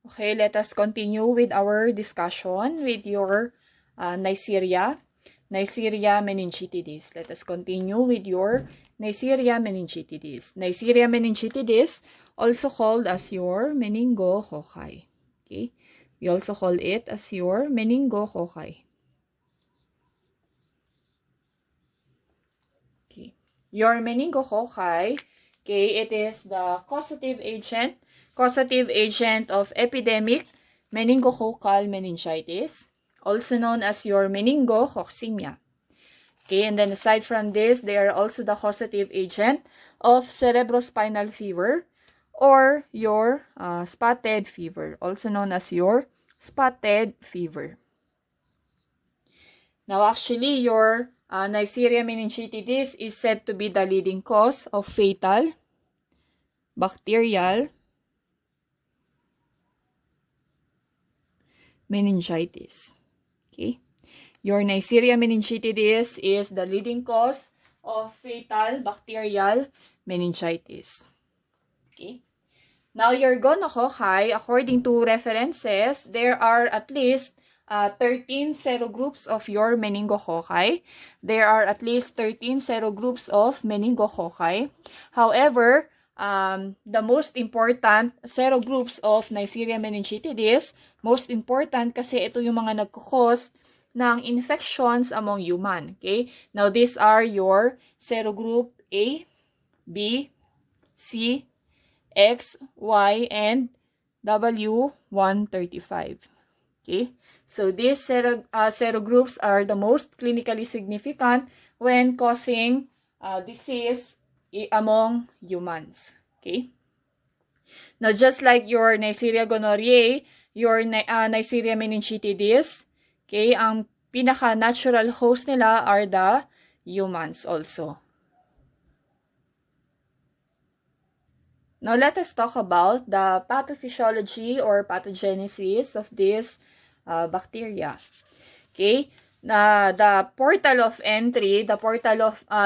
Okay, let us continue with our discussion with your Neisseria meningitidis. Let us continue with your Neisseria meningitidis. Neisseria meningitidis, also called as your meningococci. Okay, we also call it as your meningococci. Okay, your meningococci, okay, it is the causative agent of epidemic meningococcal meningitis, also known as your meningococcemia. Okay, and then aside from this, they are also the causative agent of cerebrospinal fever or your spotted fever, also known as your spotted fever. Now, actually, your Neisseria meningitidis is said to be the leading cause of fatal bacterial meningitis. Okay, your Neisseria meningitidis is the leading cause of fatal bacterial meningitis. Okay, now your gonococci, according to references, there are at least 13 serogroups of your meningococci. There are at least 13 serogroups of meningococci. However, the most important serogroups of Neisseria meningitidis, most important kasi ito yung mga nagkukos ng infections among human. Okay? Now, these are your serogroup A, B, C, X, Y, and W135. Okay? So, these serogroups are the most clinically significant when causing disease among humans. Okay? Now, just like your Neisseria gonorrhoeae, your Neisseria meningitidis, okay, ang pinaka-natural host nila are the humans also. Now, let us talk about the pathophysiology or pathogenesis of this bacteria. Okay? The portal of entry,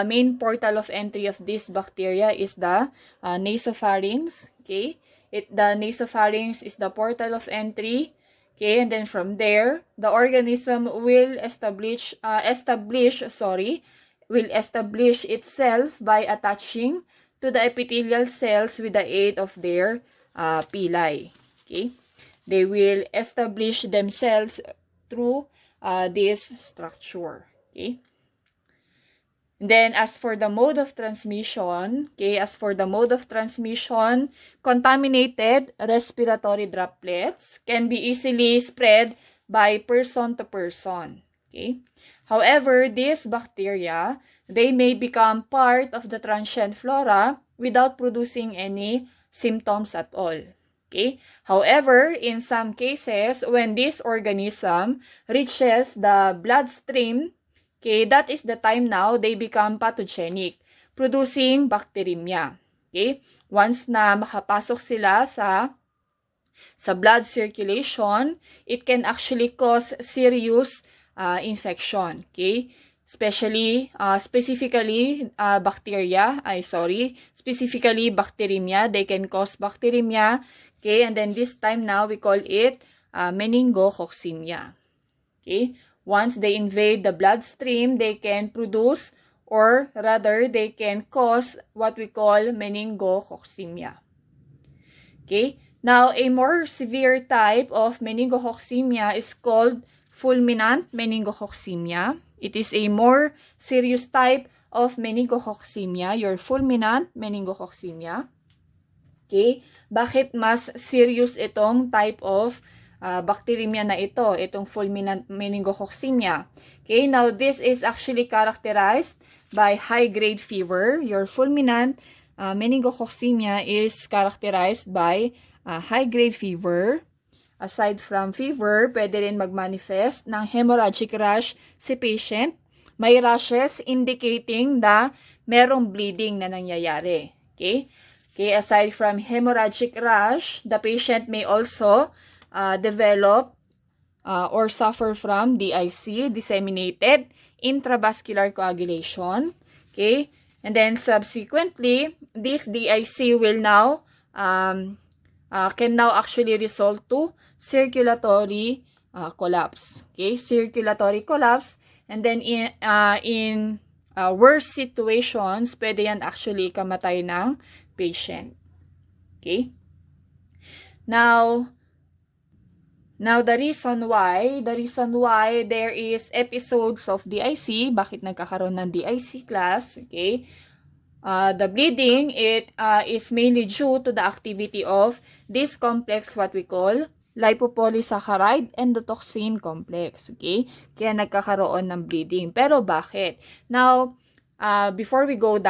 main portal of entry of this bacteria is the nasopharynx. Okay, the nasopharynx is the portal of entry. Okay, and then from there, the organism will establish itself by attaching to the epithelial cells with the aid of their villi. Okay, they will establish themselves through this structure. Okay. Then, as for the mode of transmission, contaminated respiratory droplets can be easily spread by person to person. Okay. However, these bacteria, they may become part of the transient flora without producing any symptoms at all. Okay. However, in some cases, when this organism reaches the bloodstream, okay, that is the time now they become pathogenic, producing bacteremia. Okay. Once na makapasok sila sa blood circulation, it can actually cause serious infection. Okay. Specifically bacteremia. They can cause bacteremia. Okay, and then this time now we call it meningococcemia. Okay, once they invade the bloodstream, they can produce, or rather, they can cause what we call meningococcemia. Okay, now a more severe type of meningococcemia is called Fulminant Meningococcemia. It is a more serious type of meningococcemia, your Fulminant Meningococcemia. Okay, bakit mas serious itong type of bacteremia na ito, itong Fulminant Meningococcemia? Okay, now this is actually characterized by high-grade fever. Your Fulminant Meningococcemia is characterized by high-grade fever. Aside from fever, pwede rin mag-manifest ng hemorrhagic rash si patient. May rashes indicating na merong bleeding na nangyayari. Okay? Okay, aside from hemorrhagic rash, the patient may also develop or suffer from DIC, disseminated intravascular coagulation. Okay, and then subsequently, this DIC will now can now actually result to circulatory collapse. Okay, circulatory collapse. And then in worse situations, pwede yan actually ikamatay ng patient. Okay? Now the reason why there is episodes of DIC, bakit nagkakaroon ng DIC class, okay? The bleeding, it is mainly due to the activity of this complex, what we call lipopolysaccharide endotoxin complex, okay? Kaya nagkakaroon ng bleeding. Pero bakit? Now, before we go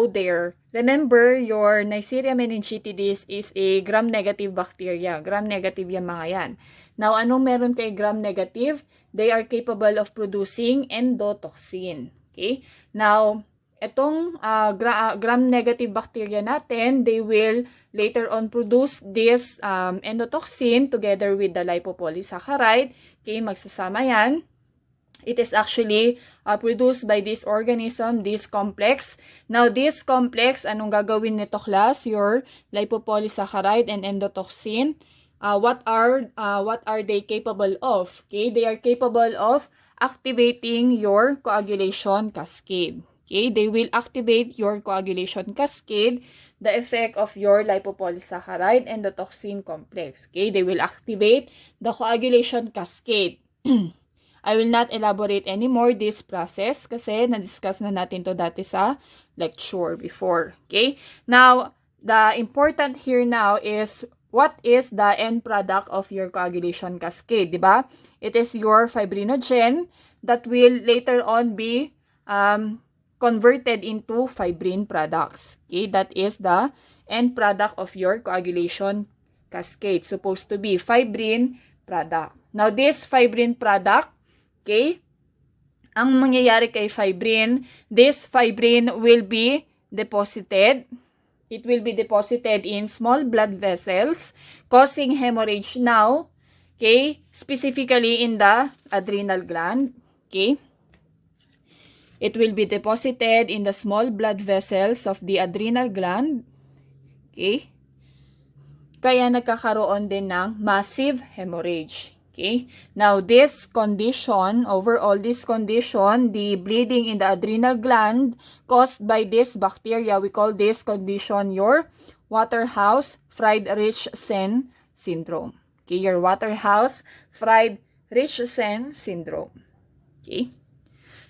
there, remember your Neisseria meningitidis is a gram-negative bacteria. Gram-negative yan mga yan. Now, anong meron kay gram-negative? They are capable of producing endotoxin. Okay? Now, itong gram-negative bacteria natin, they will later on produce this endotoxin together with the lipopolysaccharide. Okay, magsasama yan. It is actually produced by this organism, this complex. Now, this complex, anong gagawin nito class? Your lipopolysaccharide and endotoxin. What are they capable of? Okay, they are capable of activating your coagulation cascade. Okay, they will activate your coagulation cascade, the effect of your lipopolysaccharide endotoxin complex. Okay, they will activate the coagulation cascade. I will not elaborate anymore this process kasi na-discuss na natin to dati sa lecture before. Okay? Now, the important here now is what is the end product of your coagulation cascade, diba? It is your fibrinogen that will later on be converted into fibrin products. Okay? That is the end product of your coagulation cascade. Supposed to be fibrin product. Now, this fibrin product, okay, ang mangyayari kay fibrin, this fibrin will be deposited. It will be deposited in small blood vessels, causing hemorrhage now, okay, specifically in the adrenal gland, okay. It will be deposited in the small blood vessels of the adrenal gland, okay. Kaya nagkakaroon din ng massive hemorrhage. Okay, now this condition, overall this condition, the bleeding in the adrenal gland caused by this bacteria, we call this condition your Waterhouse-Friedrichsen syndrome. Okay, your Waterhouse-Friedrichsen syndrome. Okay.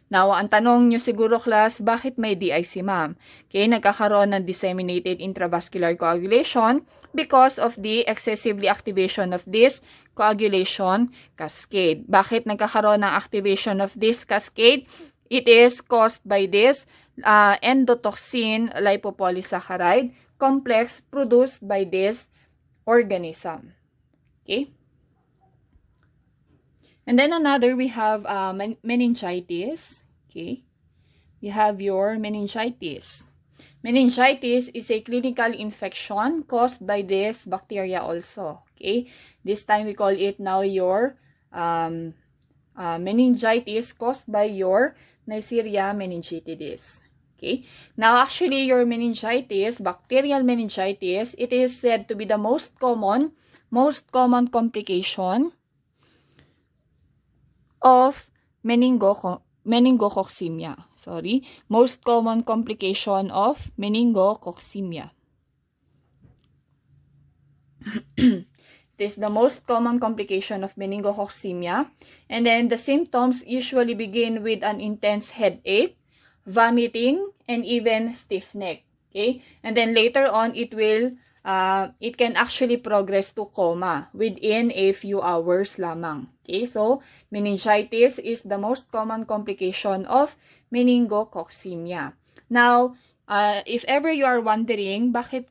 Now, ang tanong nyo siguro class, bakit may DIC ma'am? Okay, nagkakaroon ng disseminated intravascular coagulation because of the excessively activation of this coagulation cascade. Bakit nagkakaroon ng activation of this cascade? It is caused by this endotoxin lipopolysaccharide complex produced by this organism. Okay? And then another, we have meningitis. Okay, you have your meningitis. Meningitis is a clinical infection caused by this bacteria also. Okay, this time we call it now your meningitis caused by your Neisseria meningitidis. Okay, now actually your meningitis, bacterial meningitis, it is said to be the most common complication of meningococcemia. Sorry, most common complication of meningococcemia. It is the most common complication of meningococcemia, and then the symptoms usually begin with an intense headache, vomiting, and even stiff neck. Okay, and then later on it can actually progress to coma within a few hours lamang. Okay, so meningitis is the most common complication of meningococcemia. Now, if ever you are wondering bakit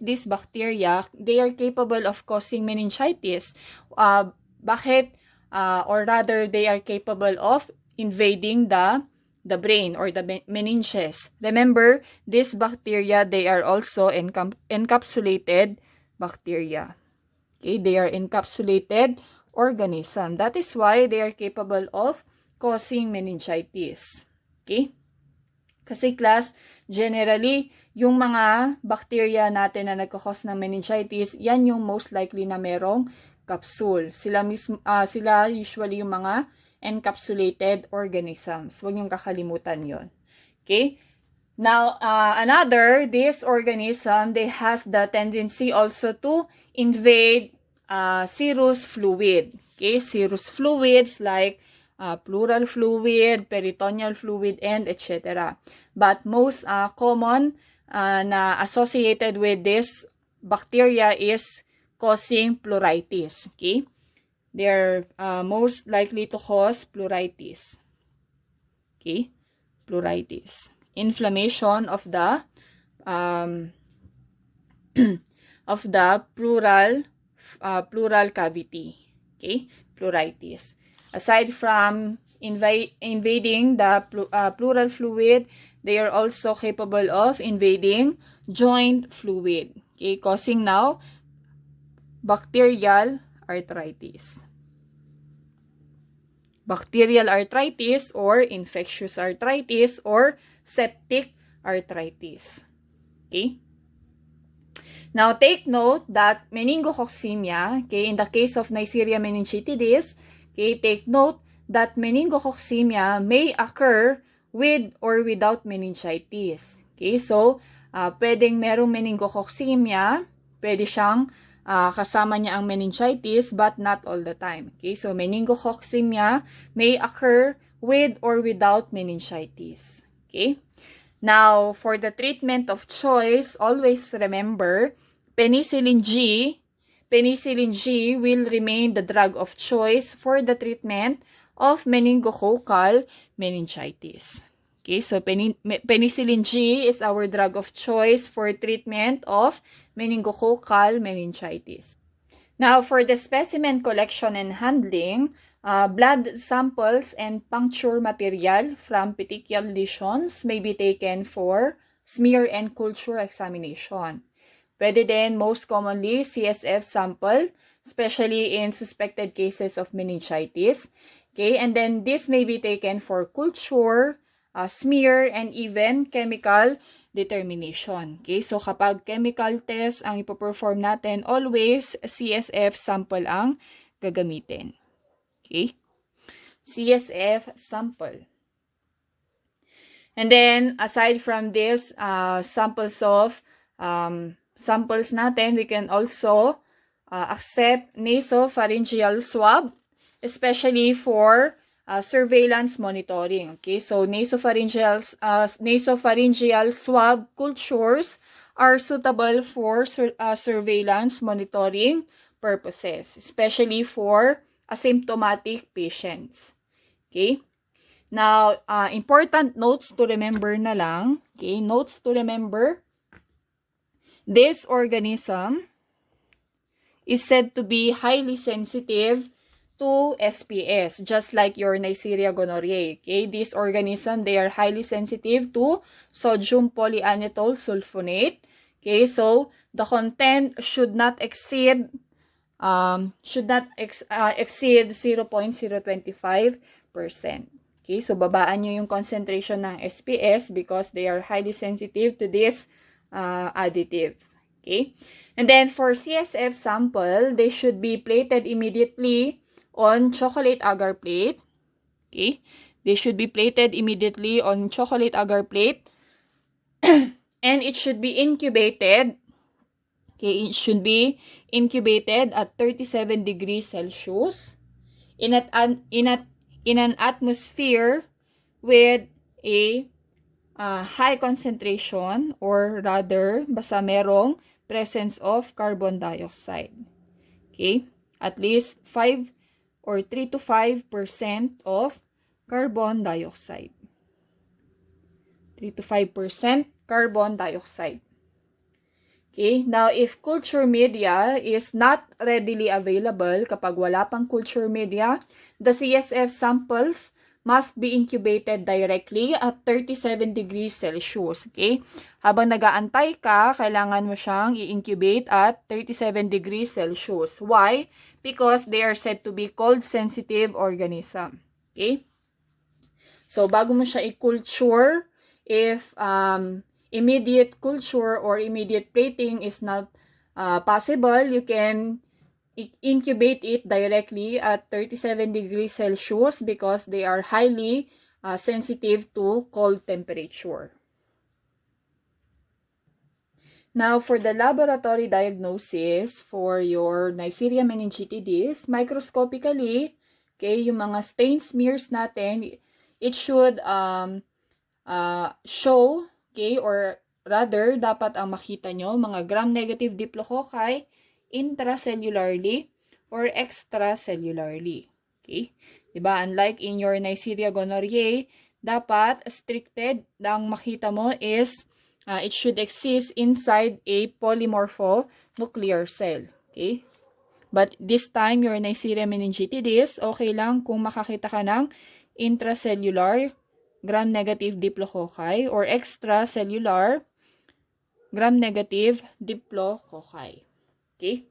this bacteria, they are capable of causing meningitis, or rather they are capable of invading the brain or the meninges. Remember, these bacteria, they are also encapsulated bacteria. Okay, they are encapsulated organism. That is why they are capable of causing meningitis. Okay? Kasi class, generally, yung mga bacteria natin na nagkakos ng meningitis, yan yung most likely na merong capsule. Sila usually yung mga encapsulated organisms. Huwag niyong kakalimutan yon. Okay? Now, this organism, they has the tendency also to invade serous fluid. Okay? Serous fluids like pleural fluid, peritoneal fluid, and etc. But most common na associated with this bacteria is causing pleuritis. Okay? They're most likely to cause pleuritis. Okay? Pleuritis. Inflammation of the pleural cavity. Okay? Pleuritis. Aside from invading the pleural fluid, they are also capable of invading joint fluid, okay, causing now bacterial arthritis. Bacterial arthritis or infectious arthritis or septic arthritis. Okay? Now, take note that meningococcemia, okay, in the case of Neisseria meningitidis, okay, take note that meningococcemia may occur with or without meningitis. Okay, so, pwedeng merong meningococcemia, pwede siyang kasama niya ang meningitis, but not all the time. Okay, so meningococcemia may occur with or without meningitis. Okay, now, for the treatment of choice, always remember, penicillin G will remain the drug of choice for the treatment of meningococcal meningitis. Okay, so penicillin G is our drug of choice for treatment of meningococcal meningitis. Now, for the specimen collection and handling, blood samples and puncture material from petechial lesions may be taken for smear and culture examination. Pwede din, most commonly, CSF sample, especially in suspected cases of meningitis. Okay, and then this may be taken for culture, smear, and even chemical determination. Okay, so kapag chemical test ang ipoperform natin, always CSF sample ang gagamitin. Okay, CSF sample. And then, aside from this, samples natin, we can also accept nasopharyngeal swab, especially for surveillance monitoring. Okay, so nasopharyngeal swab cultures are suitable for surveillance monitoring purposes, especially for asymptomatic patients. Okay, now important notes to remember na lang. Okay, notes to remember. This organism is said to be highly sensitive to SPS, just like your Neisseria gonorrhoeae. Okay, this organism, they are highly sensitive to sodium polyanethol sulfonate. Okay, so the content should not exceed 0.025%. Okay, so babaan nyo yung concentration ng SPS because they are highly sensitive to this additive. Okay, and then for CSF sample, they should be plated immediately on chocolate agar plate. Okay, they should be plated immediately on chocolate agar plate, and it should be incubated. Okay, it should be incubated at 37 degrees Celsius in an atmosphere with a high concentration, or rather, basta merong presence of carbon dioxide. Okay? At least 3 to 5% of carbon dioxide. 3 to 5% carbon dioxide. Okay? Now, if culture media is not readily available, kapag wala pang culture media, the CSF samples must be incubated directly at 37 degrees Celsius. Okay? Habang nag-aantay ka, kailangan mo siyang i-incubate at 37 degrees Celsius. Why? Because they are said to be cold-sensitive organism. Okay? So, bago mo siya i-culture, if immediate culture or immediate plating is not possible, you can incubate it directly at 37 degrees Celsius because they are highly sensitive to cold temperature. Now, for the laboratory diagnosis for your Neisseria meningitidis, microscopically, okay, yung mga stain smears natin, it should show, okay, or rather, dapat ang makita nyo, mga gram-negative diplococci intracellularly or extracellularly. Okay? Diba? Unlike in your Neisseria gonorrhoeae, dapat restricted ang makita mo is it should exist inside a polymorphonuclear cell. Okay? But this time, your Neisseria meningitidis, okay lang kung makakita ka ng intracellular gram-negative diplococci or extracellular gram-negative diplococci. Okay?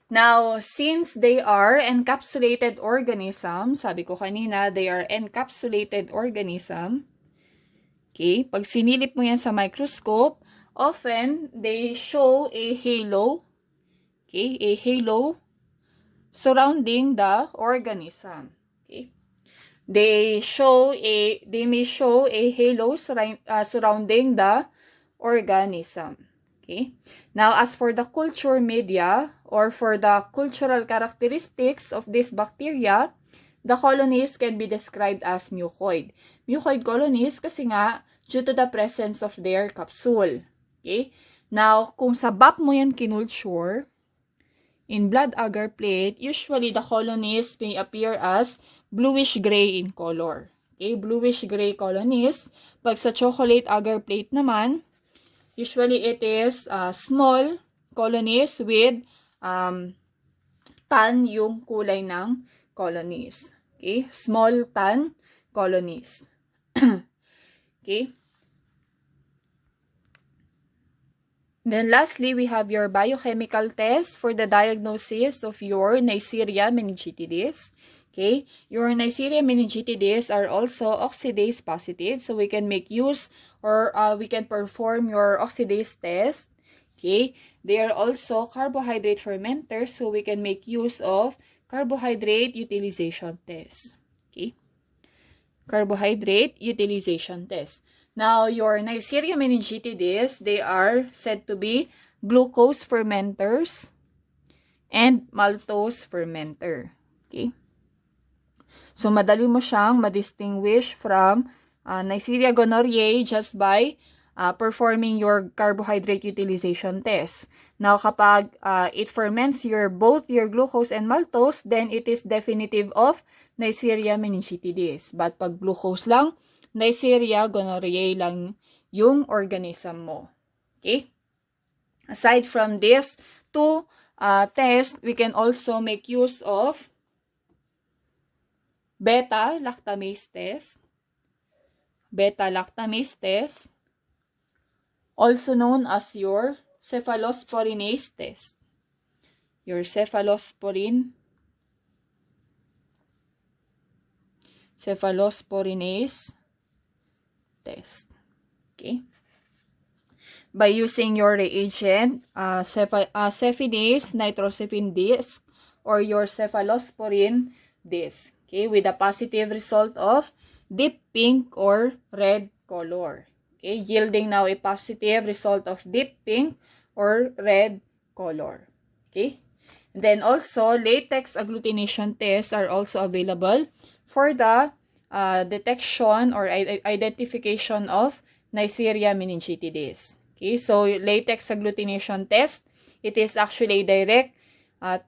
Now, since they are encapsulated organisms, sabi ko kanina, they are encapsulated organism. Okay? Pag sinilip mo yan sa microscope, often they show a halo. Okay? A halo surrounding the organism. Okay? They may show a halo surrounding the organism. Okay? Now, as for the culture media or for the cultural characteristics of this bacteria, the colonies can be described as mucoid. Mucoid colonies kasi nga due to the presence of their capsule. Okay? Now, kung sa BAP mo yan kinulture, in blood agar plate, usually the colonies may appear as bluish-gray in color. Okay? Bluish-gray colonies. Pag sa chocolate agar plate naman, usually it is small colonies with tan yung kulay ng colonies. Okay? Small tan colonies. Okay? Then lastly, we have your biochemical test for the diagnosis of your Neisseria meningitidis. Okay? Your Neisseria meningitidis are also oxidase positive, so we can make use or we can perform your oxidase test. Okay? They are also carbohydrate fermenters, so we can make use of carbohydrate utilization test. Okay? Carbohydrate utilization test. Now, your Neisseria meningitidis, they are said to be glucose fermenters and maltose fermenter. Okay? So, madali mo siyang ma-distinguish from Neisseria gonorrhoeae just by performing your carbohydrate utilization test. Now, kapag it ferments both your glucose and maltose, then it is definitive of Neisseria meningitidis. But pag glucose lang, Neisseria gonorrhoeae lang yung organism mo. Okay? Aside from this two tests, we can also make use of beta-lactamase test. Beta-lactamase test, also known as your cephalosporinase test. Your cephalosporinase test. Okay? By using your reagent, cephinase nitrocephin disc or your cephalosporin disc. Okay? With a positive result of deep pink or red color. Okay? Yielding now a positive result of deep pink or red color. Okay? And then also, latex agglutination tests are also available for the detection or identification of Neisseria meningitidis. Okay, so latex agglutination test, it is actually a direct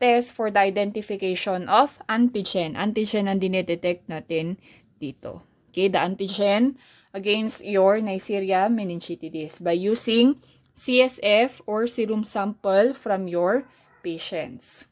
test for the identification of antigen. Antigen ang dinedetect natin dito. Okay, the antigen against your Neisseria meningitidis by using CSF or serum sample from your patients.